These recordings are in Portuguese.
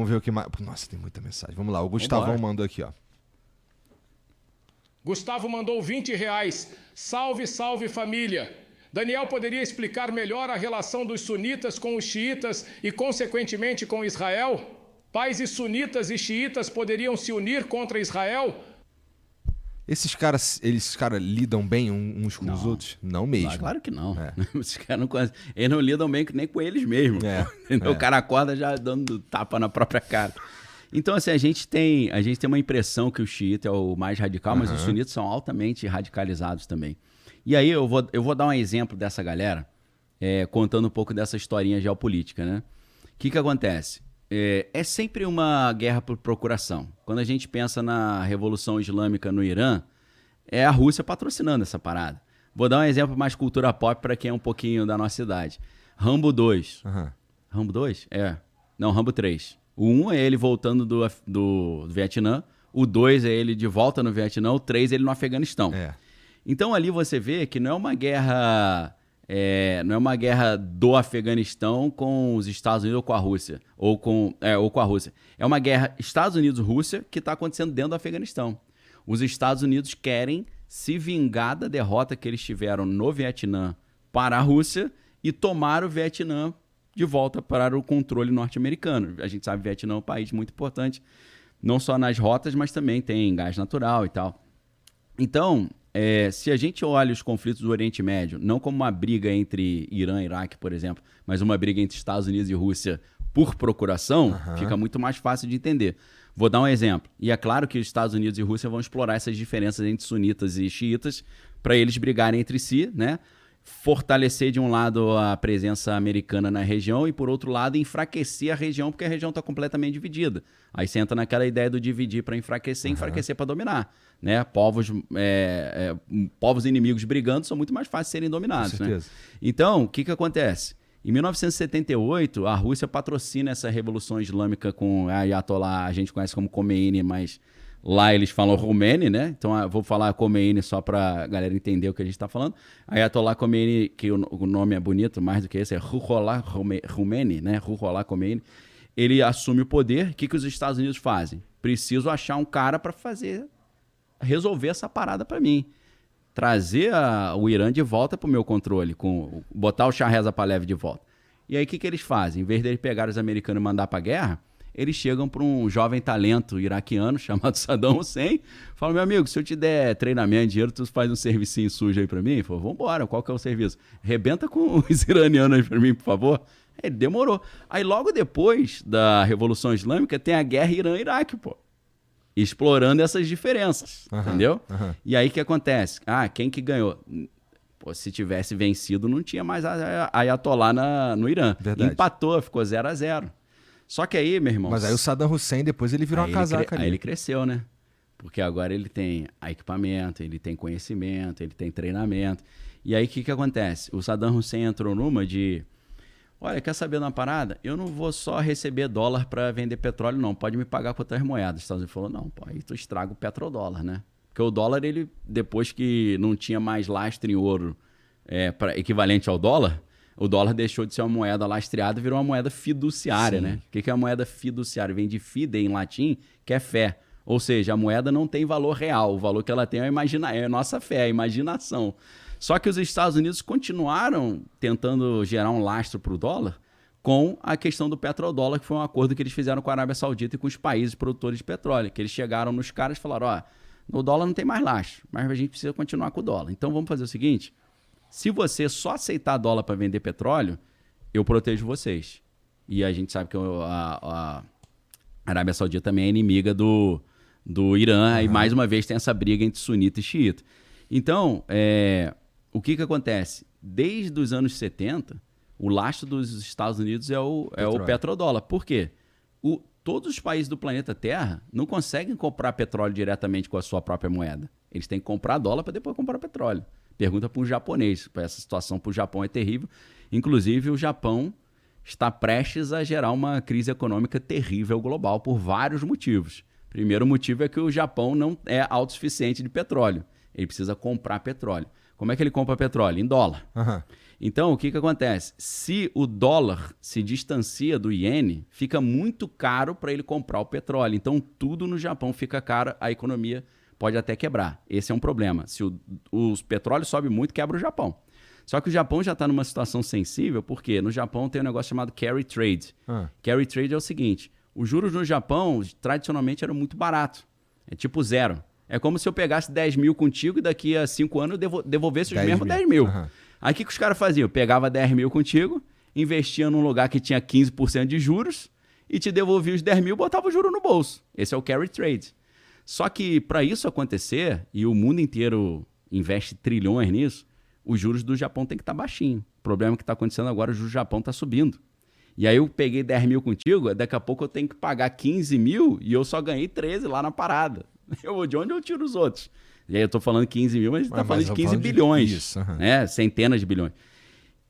Vamos ver o que mais... Nossa, tem muita mensagem. Vamos lá, o Gustavão mandou aqui, ó. Gustavo mandou R$20. Salve, salve família. Daniel poderia explicar melhor a relação dos sunitas com os xiitas e, consequentemente, com Israel? Pais e sunitas e xiitas poderiam se unir contra Israel? Esses caras lidam bem uns com os outros? Não mesmo. Claro que não. Esses caras não conhecem. Eles não lidam bem nem com eles mesmos. O cara acorda já dando tapa na própria cara. Então, assim, a gente tem uma impressão que o xiita é o mais radical, mas os sunitas são altamente radicalizados também. E aí eu vou dar um exemplo dessa galera, contando um pouco dessa historinha geopolítica, né? O que acontece? É sempre uma guerra por procuração. Quando a gente pensa na Revolução Islâmica no Irã, é a Rússia patrocinando essa parada. Vou dar um exemplo mais cultura pop para quem é um pouquinho da nossa idade. Rambo 2. Rambo 2? Não, Rambo 3. O 1 é ele voltando do Vietnã, o 2 é ele de volta no Vietnã, o 3 é ele no Afeganistão. Então ali você vê que não é uma guerra... não é uma guerra do Afeganistão com os Estados Unidos ou com a Rússia. Ou com a Rússia. É uma guerra Estados Unidos-Rússia que está acontecendo dentro do Afeganistão. Os Estados Unidos querem se vingar da derrota que eles tiveram no Vietnã para a Rússia e tomar o Vietnã de volta para o controle norte-americano. A gente sabe que o Vietnã é um país muito importante, não só nas rotas, mas também tem gás natural e tal. Então... se a gente olha os conflitos do Oriente Médio, não como uma briga entre Irã e Iraque, por exemplo, mas uma briga entre Estados Unidos e Rússia por procuração, fica muito mais fácil de entender. Vou dar um exemplo. E é claro que os Estados Unidos e Rússia vão explorar essas diferenças entre sunitas e xiitas para eles brigarem entre si, né? Fortalecer de um lado a presença americana na região e, por outro lado, enfraquecer a região, porque a região está completamente dividida. Aí você entra naquela ideia do dividir para enfraquecer, enfraquecer para dominar. Né? Povos inimigos brigando são muito mais fáceis de serem dominados. Com certeza. Né? Então, o que acontece? Em 1978, a Rússia patrocina essa Revolução Islâmica com a Ayatollah, a gente conhece como Khomeini, mas lá eles falam Khomeini, né? Então eu vou falar Khomeini só para a galera entender o que a gente está falando. Ayatollah Khomeini, que o nome é bonito, mais do que esse, é Ruhollah Khomeini, né? Ruhollah Khomeini. Ele assume o poder. O que os Estados Unidos fazem? Preciso achar um cara para resolver essa parada para mim. Trazer o Irã de volta para o meu controle, botar o Shah Reza Pahlavi de volta. E aí o que eles fazem? Em vez de eles pegar os americanos e mandar para a guerra, eles chegam para um jovem talento iraquiano chamado Saddam Hussein, falam, meu amigo, se eu te der treinamento, dinheiro, tu faz um servicinho sujo aí para mim? Ele falou, vambora, qual que é o serviço? Rebenta com os iranianos aí para mim, por favor. Ele demorou. Aí logo depois da Revolução Islâmica tem a guerra Irã-Iraque, pô. Explorando essas diferenças, entendeu? E aí o que acontece? Quem que ganhou? Pô, se tivesse vencido, não tinha mais a Ayatollah no Irã. Verdade. Empatou, ficou 0-0. Só que aí, meu irmão... Mas aí o Saddam Hussein, depois ele virou uma casaca ali. Aí ele cresceu, né? Porque agora ele tem equipamento, ele tem conhecimento, ele tem treinamento. E aí o que acontece? O Saddam Hussein entrou numa de... Olha, quer saber de uma parada? Eu não vou só receber dólar para vender petróleo, não. Pode me pagar com outras moedas. Os Estados Unidos falou, não, pô, aí tu estraga o petrodólar, né? Porque o dólar, ele, depois que não tinha mais lastro em ouro equivalente ao dólar, o dólar deixou de ser uma moeda lastreada e virou uma moeda fiduciária, né? O que é a moeda fiduciária? Vem de fide em latim, que é fé. Ou seja, a moeda não tem valor real. O valor que ela tem é a nossa fé, a imaginação. Só que os Estados Unidos continuaram tentando gerar um lastro para o dólar com a questão do petrodólar, que foi um acordo que eles fizeram com a Arábia Saudita e com os países produtores de petróleo, que eles chegaram nos caras e falaram, o dólar não tem mais lastro, mas a gente precisa continuar com o dólar. Então vamos fazer o seguinte, se você só aceitar dólar para vender petróleo, eu protejo vocês. E a gente sabe que a Arábia Saudita também é inimiga do Irã, e mais uma vez tem essa briga entre sunita e xiita. Então, o que acontece? Desde os anos 70, o lastro dos Estados Unidos é o petrodólar. Por quê? Todos os países do planeta Terra não conseguem comprar petróleo diretamente com a sua própria moeda. Eles têm que comprar dólar para depois comprar petróleo. Pergunta para um japonês. Essa situação para o Japão é terrível. Inclusive, o Japão está prestes a gerar uma crise econômica terrível global por vários motivos. Primeiro motivo é que o Japão não é autossuficiente de petróleo. Ele precisa comprar petróleo. como é que ele compra petróleo? Em dólar. Aham. Então, o que acontece? Se o dólar se distancia do iene, fica muito caro para ele comprar o petróleo. Então, tudo no Japão fica caro, a economia pode até quebrar. Esse é um problema. Se o petróleo sobe muito, quebra o Japão. Só que o Japão já está numa situação sensível, porque no Japão tem um negócio chamado carry trade. Carry trade é o seguinte, os juros no Japão, tradicionalmente, eram muito baratos. É tipo zero. É como se eu pegasse 10 mil contigo e daqui a 5 anos eu devolvesse os mesmos 10 mil. Aí o que os caras faziam? Eu pegava 10 mil contigo, investia num lugar que tinha 15% de juros e te devolvia os 10 mil e botava o juro no bolso. Esse é o carry trade. Só que para isso acontecer, e o mundo inteiro investe trilhões nisso, os juros do Japão tem que estar baixinho. O problema que está acontecendo agora, o juros do Japão está subindo. E aí eu peguei 10 mil contigo, daqui a pouco eu tenho que pagar 15 mil e eu só ganhei 13 lá na parada. De onde eu tiro os outros? E aí eu tô falando 15 mil, mas tá falando de 15 bilhões. Isso, né? Centenas de bilhões.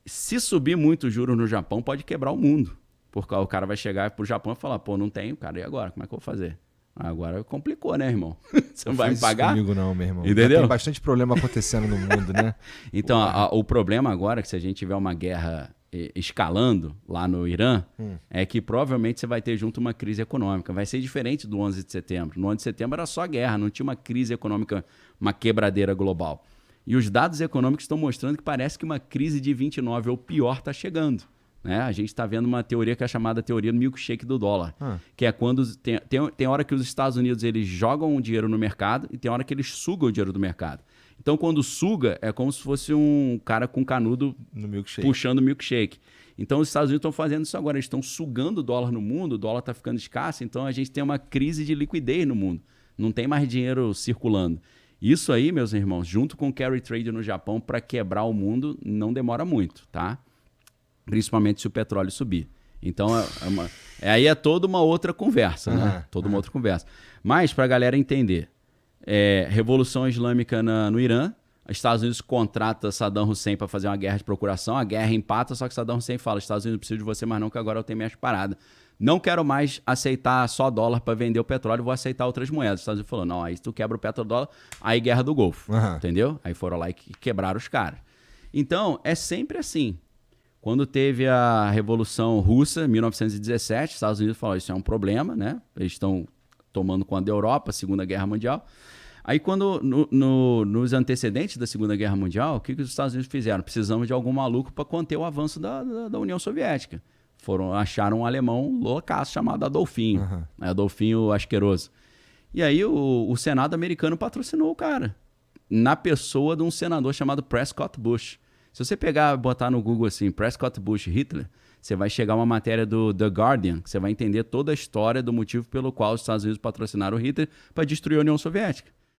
Se subir muito o juros no Japão, pode quebrar o mundo. Porque o cara vai chegar pro Japão e falar, pô, não tenho, cara, e agora? Como é que eu vou fazer? Agora complicou, né, irmão? Você não vai me pagar? Comigo não, meu irmão. Entendeu? Já tem bastante problema acontecendo no mundo, né? Então, o problema agora é que se a gente tiver uma guerra escalando lá no Irã, é que provavelmente você vai ter junto uma crise econômica. Vai ser diferente do 11 de setembro. No 11 de setembro era só guerra, não tinha uma crise econômica, uma quebradeira global. E os dados econômicos estão mostrando que parece que uma crise de 29 ou pior está chegando. Né? A gente está vendo uma teoria que é chamada teoria do milkshake do dólar, que é quando tem hora que os Estados Unidos eles jogam o dinheiro no mercado e tem hora que eles sugam o dinheiro do mercado. Então, quando suga, é como se fosse um cara com canudo puxando o milkshake. Então, os Estados Unidos estão fazendo isso agora. Eles estão sugando o dólar no mundo, o dólar está ficando escasso, então a gente tem uma crise de liquidez no mundo. Não tem mais dinheiro circulando. Isso aí, meus irmãos, junto com o carry trade no Japão, para quebrar o mundo, não demora muito, tá? Principalmente se o petróleo subir. Então, aí é toda uma outra conversa, né? Toda uma outra conversa. Mas, para a galera entender, Revolução Islâmica no Irã, os Estados Unidos contrata Saddam Hussein para fazer uma guerra de procuração, a guerra empata, só que Saddam Hussein fala, Estados Unidos não precisa de você mais não, que agora eu tenho minhas paradas. Não quero mais aceitar só dólar para vender o petróleo, vou aceitar outras moedas. Os Estados Unidos falou, não, aí se tu quebra o petrodólar, aí guerra do Golfo, entendeu? Aí foram lá e quebraram os caras. Então, é sempre assim. Quando teve a Revolução Russa, em 1917, os Estados Unidos falaram, isso é um problema, né? Eles estão tomando conta da Europa, Segunda Guerra Mundial. Aí, quando nos antecedentes da Segunda Guerra Mundial, o que os Estados Unidos fizeram? Precisamos de algum maluco para conter o avanço da União Soviética. Acharam um alemão loucaço chamado Adolfinho, Adolfinho Asqueroso. E aí, o Senado americano patrocinou o cara, na pessoa de um senador chamado Prescott Bush. Se você pegar e botar no Google assim, Prescott Bush Hitler, você vai chegar a uma matéria do The Guardian, que você vai entender toda a história do motivo pelo qual os Estados Unidos patrocinaram o Hitler para destruir a União Soviética.